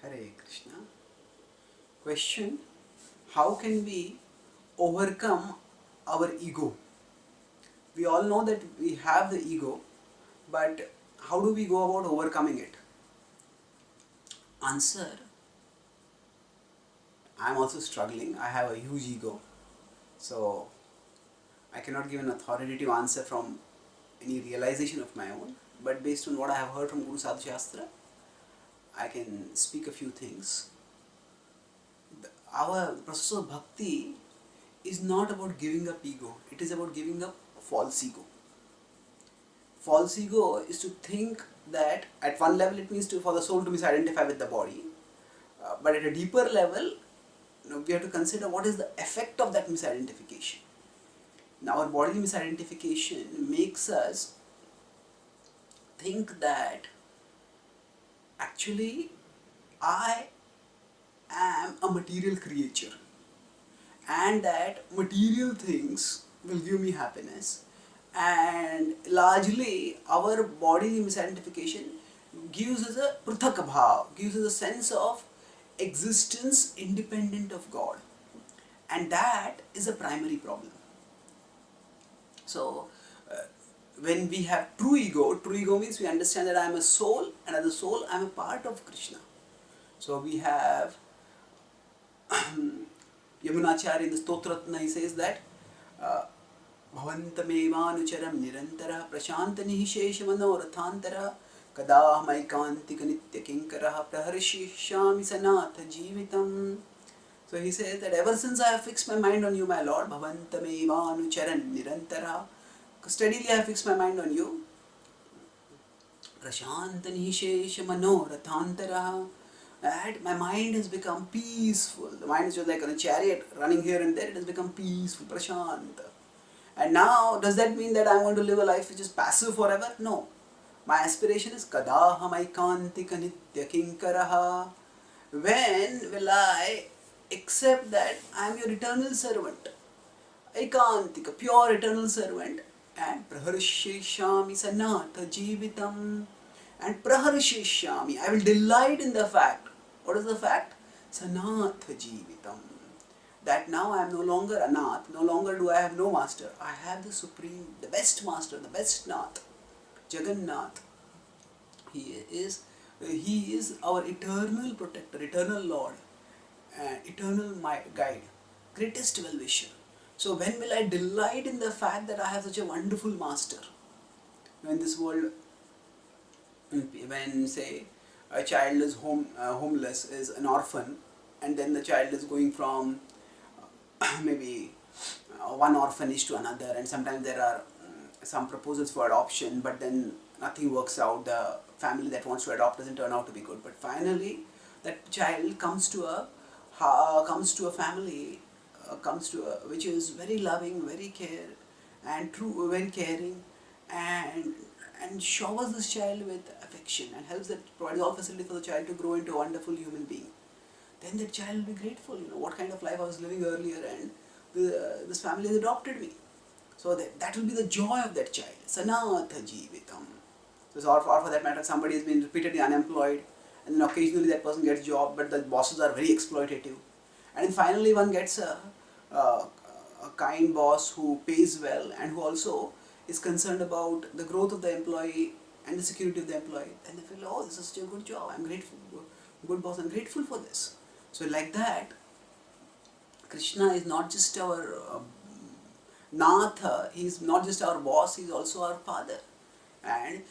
Hare Krishna. Question: how can we overcome our ego? We all know that we have the ego, but how do we go about overcoming it? Answer: I am also struggling. I have a huge ego, so I cannot give an authoritative answer from any realization of my own. But based on what I have heard from Guru Sadhu Shastra, I can speak a few things. Our process of bhakti is not about giving up ego, it is about giving up false ego. False ego is to think that at one level it means for the soul to misidentify with the body, but at a deeper level, we have to consider what is the effect of that misidentification. Now, our bodily misidentification makes us think that actually I am a material creature and that material things will give me happiness, and largely our body misidentification gives us a prithak bhav, gives us a sense of existence independent of God, and that is a primary problem. So when we have true ego means we understand that I am a soul, and as a soul I am a part of Krishna. So we have Yamunacharya in the Stotratna, he says that Bhavantamevanucharam nirantara prashantani sheshamanorathantara kadahmaikantika nitya kinkara praharishishami sanatha jivitam. So he says that ever since I have fixed my mind on you, my Lord, Bhavantamevanucharan nirantara, steadily I have fixed my mind on you. Prashantani sheshamanorathantara, and my mind has become peaceful. The mind is just like on a chariot running here and there, it has become peaceful, prashanta. And now, does that mean that I am going to live a life which is passive forever? No. My aspiration is kadaham aikantika nitya kinkaraha. When will I accept that I am your eternal servant? Aikantika, pure eternal servant. And praharsheshami sanatha jivitam. And praharsheshami, I will delight in the fact. What is the fact? Sanatha jivitam. That now I am no longer anath, no longer do I have no master. I have the supreme, the best master, the best nath, Jagannath. He is our eternal protector, eternal Lord, eternal guide, greatest well-wisher. So when will I delight in the fact that I have such a wonderful master? When this world, when say a child is homeless, is an orphan, and then the child is going from maybe one orphanage to another, and sometimes there are some proposals for adoption, but then nothing works out. The family that wants to adopt doesn't turn out to be good, but finally that child comes to a family, which is very loving, very very caring, and showers this child with affection and helps that provides all facility for the child to grow into a wonderful human being. Then that child will be grateful, what kind of life I was living earlier, and this family has adopted me. So that will be the joy of that child. Sanatha jivitam. So or for that matter, somebody has been repeatedly unemployed, and then occasionally that person gets a job, but the bosses are very exploitative. And then finally one gets a kind boss who pays well and who also is concerned about the growth of the employee and the security of the employee. And they feel, oh, this is such a good job, I'm grateful, good boss, I'm grateful for this. So like that, Krishna is not just our Natha, he is not just our boss, he is also our father. And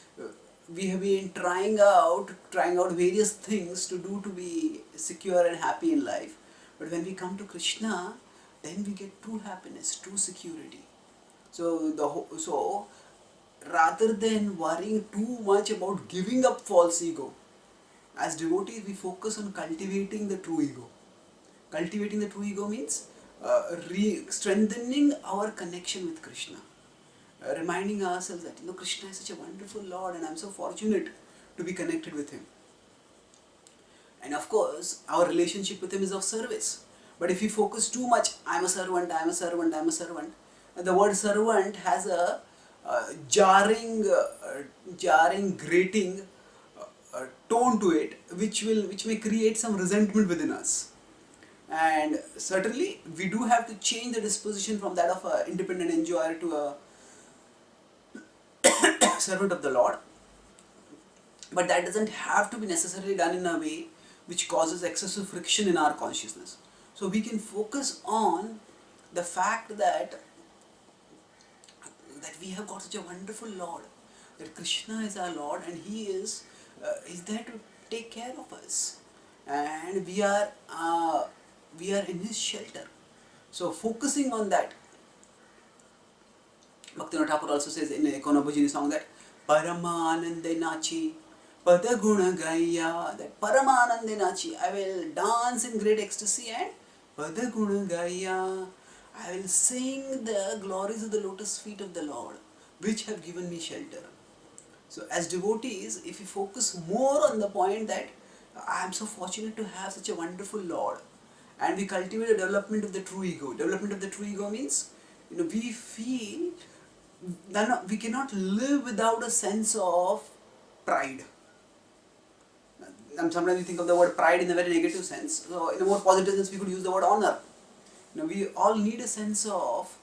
we have been trying out various things to do to be secure and happy in life. But when we come to Krishna, then we get true happiness, true security. So rather than worrying too much about giving up false ego, as devotees we focus on cultivating the true ego. Cultivating the true ego means strengthening our connection with Krishna. Reminding ourselves that Krishna is such a wonderful Lord and I am so fortunate to be connected with him. And of course, our relationship with him is of service. But if we focus too much, I am a servant, I am a servant, I am a servant, and the word servant has a jarring, grating tone to it, which may create some resentment within us. And certainly, we do have to change the disposition from that of an independent enjoyer to a servant of the Lord. But that doesn't have to be necessarily done in a way which causes excessive friction in our consciousness. So we can focus on the fact that we have got such a wonderful Lord, that Krishna is our Lord, and He is there to take care of us, and we are in His shelter. So focusing on that, Bhaktivinoda Thakur also says in a Ekonobhajini song that Paramanande Nachi Padaguna Gaya, that Paramanande Nachi, I will dance in great ecstasy, and Padaguna Gaya, I will sing the glories of the lotus feet of the Lord, which have given me shelter. So as devotees, if we focus more on the point that I am so fortunate to have such a wonderful Lord, and we cultivate a development of the true ego. Development of the true ego means, we feel that we cannot live without a sense of pride. And sometimes we think of the word pride in a very negative sense. So in a more positive sense, we could use the word honor. We all need a sense of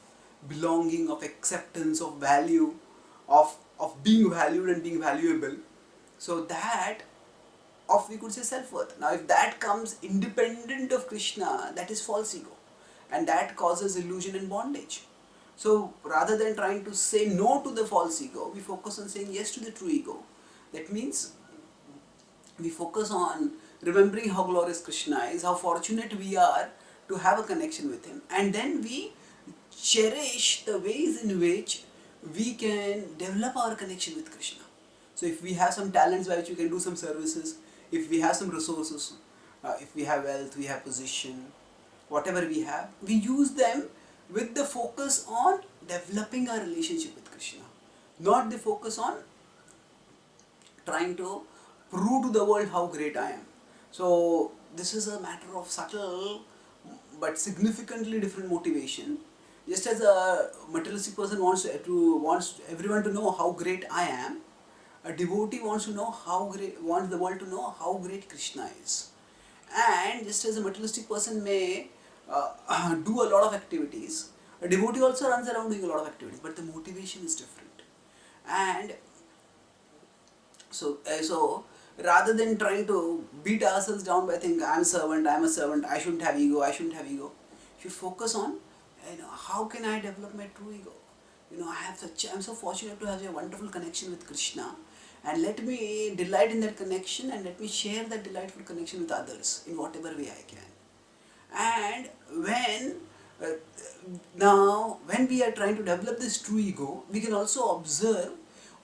belonging, of acceptance, of value, of being valued and being valuable. So that of, we could say, self-worth. Now if that comes independent of Krishna, that is false ego, and that causes illusion and bondage. So rather than trying to say no to the false ego, we focus on saying yes to the true ego. That means we focus on remembering how glorious Krishna is, how fortunate we are to have a connection with Him, and then we cherish the ways in which we can develop our connection with Krishna. So if we have some talents by which we can do some services, if we have some resources, if we have wealth, we have position, whatever we use them with the focus on developing our relationship with Krishna, not the focus on trying to prove to the world how great I am. So this is a matter of subtle but significantly different motivation. Just as a materialistic person wants everyone to know how great I am, a devotee wants the world to know how great Krishna is. And just as a materialistic person may do a lot of activities, a devotee also runs around doing a lot of activities, but the motivation is different. And so rather than trying to beat ourselves down by thinking I'm a servant, I shouldn't have ego, you should focus on, how can I develop my true ego? I'm so fortunate to have a wonderful connection with Krishna, and let me delight in that connection, and let me share that delightful connection with others in whatever way I can. And when we are trying to develop this true ego, we can also observe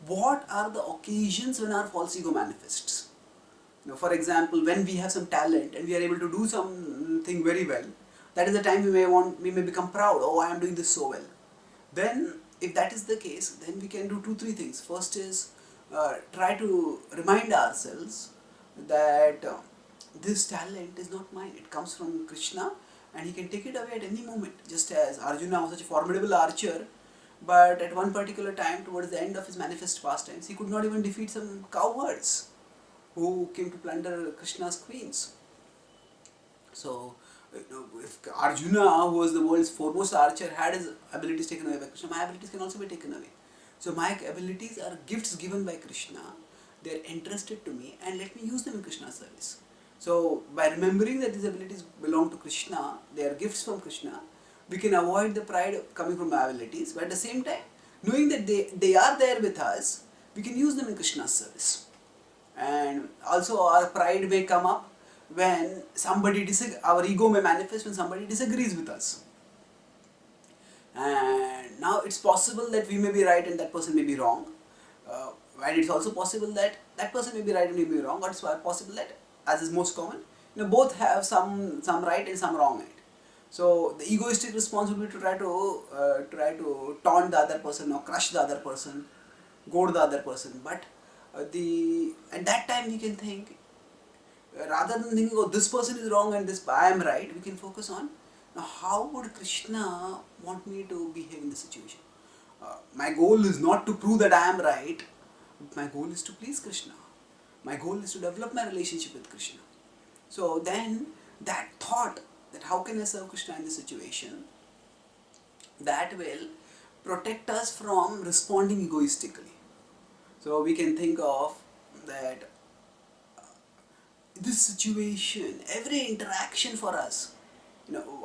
what are the occasions when our false ego manifests. For example, when we have some talent and we are able to do something very well, that is the time we may become proud. Oh, I am doing this so well. Then, if that is the case, then we can do 2-3 things. First is try to remind ourselves that this talent is not mine. It comes from Krishna, and He can take it away at any moment. Just as Arjuna was such a formidable archer, but at one particular time, towards the end of his manifest pastimes, he could not even defeat some cowherds who came to plunder Krishna's queens. So, if Arjuna, who was the world's foremost archer, had his abilities taken away by Krishna, my abilities can also be taken away. So my abilities are gifts given by Krishna. They are entrusted to me, and let me use them in Krishna's service. So by remembering that these abilities belong to Krishna, they are gifts from Krishna, we can avoid the pride coming from my abilities, but at the same time, knowing that they are there with us, we can use them in Krishna's service. And also our pride may come up when our ego may manifest when somebody disagrees with us. And now it's possible that we may be right and that person may be wrong. And it's also possible that that person may be right and we may be wrong, but it's possible that, as is most common, both have some right and some wrong in it. So the egoistic responsibility to try to taunt the other person or crush the other person, goad the other person. But at that time we can think, rather than thinking, oh, this person is wrong and I am right, we can focus on, now how would Krishna want me to behave in this situation? My goal is not to prove that I am right, my goal is to please Krishna. My goal is to develop my relationship with Krishna. So then that thought that how can I serve Krishna in this situation, that will protect us from responding egoistically. So we can think of that this situation, every interaction for us,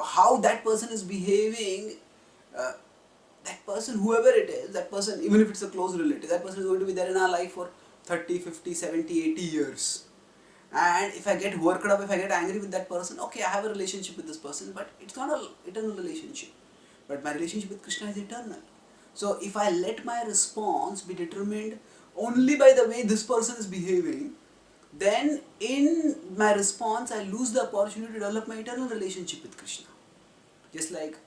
how that person is behaving, uh, that person, whoever it is, that person, even if it's a close relative, that person is going to be there in our life for 30, 50, 70, 80 years. And if I get worked up, if I get angry with that person, okay, I have a relationship with this person, but it's not an eternal relationship. But my relationship with Krishna is eternal. So if I let my response be determined only by the way this person is behaving, then in my response I lose the opportunity to develop my eternal relationship with Krishna. Just like,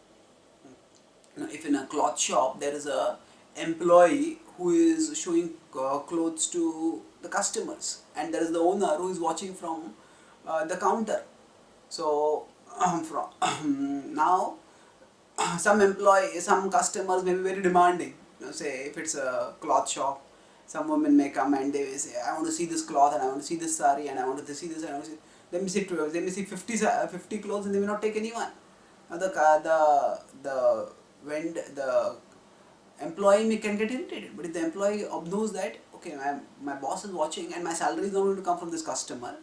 if in a cloth shop there is a employee who is showing clothes to the customers, and there is the owner who is watching from the counter. So from now some customers may be very demanding. Say if it's a cloth shop, some women may come and they will say, I want to see this cloth and I want to see this sari and I want to see this and I want to see. They may see 50 clothes and they may not take any one. Now the employee can get irritated, but if the employee knows that, okay, my boss is watching and my salary is not going to come from this customer,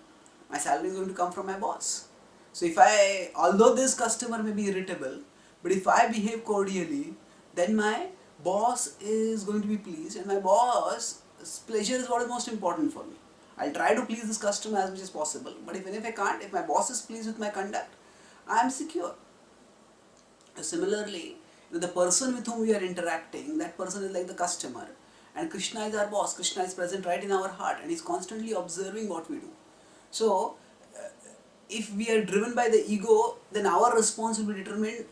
my salary is going to come from my boss. So although this customer may be irritable, but if I behave cordially, then my boss is going to be pleased, and my boss's pleasure is what is most important for me. I'll try to please this customer as much as possible, but even if I can't, if my boss is pleased with my conduct, I am secure. Similarly, the person with whom we are interacting, that person is like the customer, and Krishna is our boss. Krishna is present right in our heart and is constantly observing what we do. So, if we are driven by the ego, then our response will be determined.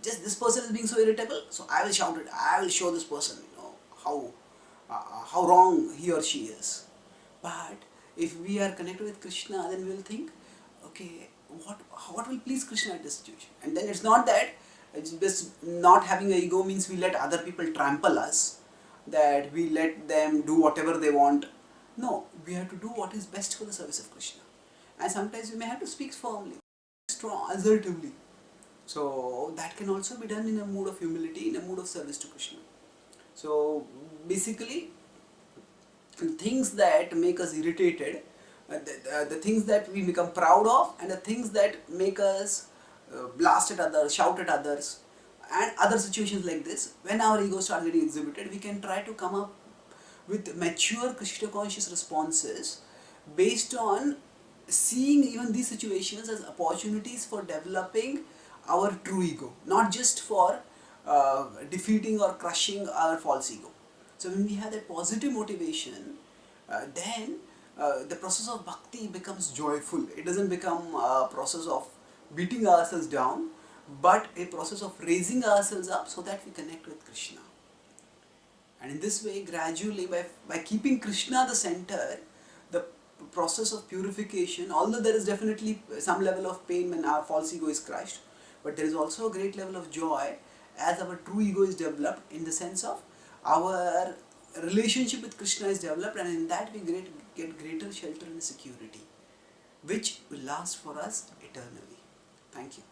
Just this person is being so irritable, so I will shout it. I will show this person, how wrong he or she is. But if we are connected with Krishna, then we will think, okay, what will please Krishna in this situation? And then it's not that it's just not having an ego means we let other people trample us, that we let them do whatever they want. No, we have to do what is best for the service of Krishna. And sometimes we may have to speak firmly, strong, assertively. So that can also be done in a mood of humility, in a mood of service to Krishna. So basically, things that make us irritated, the things that we become proud of, and the things that make us blast at others, shout at others, and other situations like this, when our ego starts getting exhibited, we can try to come up with mature Krishna conscious responses based on seeing even these situations as opportunities for developing our true ego, not just for defeating or crushing our false ego. So when we have that positive motivation, then the process of bhakti becomes joyful. It doesn't become a process of beating ourselves down, but a process of raising ourselves up so that we connect with Krishna. And in this way, gradually, by keeping Krishna the center, the process of purification, although there is definitely some level of pain when our false ego is crushed, but there is also a great level of joy as our true ego is developed, in the sense of our relationship with Krishna is developed, and in that we get greater shelter and security, which will last for us eternally. Thank you.